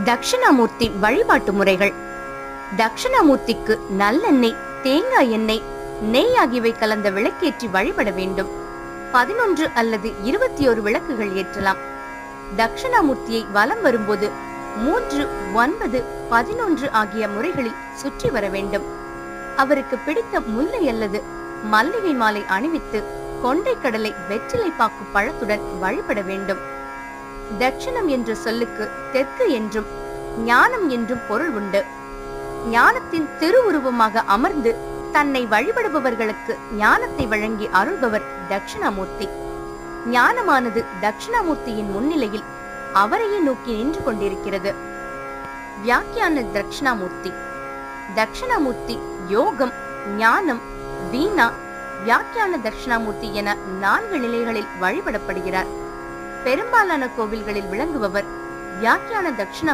தட்சிணாமூர்த்தி வழிபாட்டு முறைகள். தட்சிணாமூர்த்திக்கு நல்லெண்ணெய், தேங்காய் எண்ணெய், நெய் ஆகியவை கலந்த விளக்கேற்றி வழிபட வேண்டும். 11 அல்லது 21 விளக்குகள் ஏற்றலாம். தட்சிணாமூர்த்தியை வலம் வரும்போது 3, 9, 11 ஆகிய முறைகளில் சுற்றி வர வேண்டும். அவருக்கு பிடித்த முல்லை அல்லது மல்லிகை மாலை அணிவித்து கொண்டை கடலை வெற்றிலை பாக்கு பழத்துடன் வழிபட வேண்டும். தட்சிணம் என்ற சொல்லுக்கு தெற்கு என்றும் ஞானம் என்றும் பொருள் உண்டு. ஞானத்தின் திருவுருவமாக அமர்ந்து தன்னை வழிபடுபவர்களுக்கு ஞானத்தை வழங்கி அருள்பவர் தட்சிணாமூர்த்தி. ஞானமானது தட்சிணாமூர்த்தியின் முன்னிலையில் அவரையே நோக்கி நின்று கொண்டிருக்கிறது. வியாக்கியான தட்சிணாமூர்த்தி. தட்சிணாமூர்த்தி யோகம், ஞானம், வீணா, வியாக்கியான தட்சிணாமூர்த்தி என 4 நிலைகளில் வழிபடப்படுகிறார். பெரும்பாலான கோவில்களில் விளங்குபவர் வியாக்கியான தட்சிணாமூர்த்தி.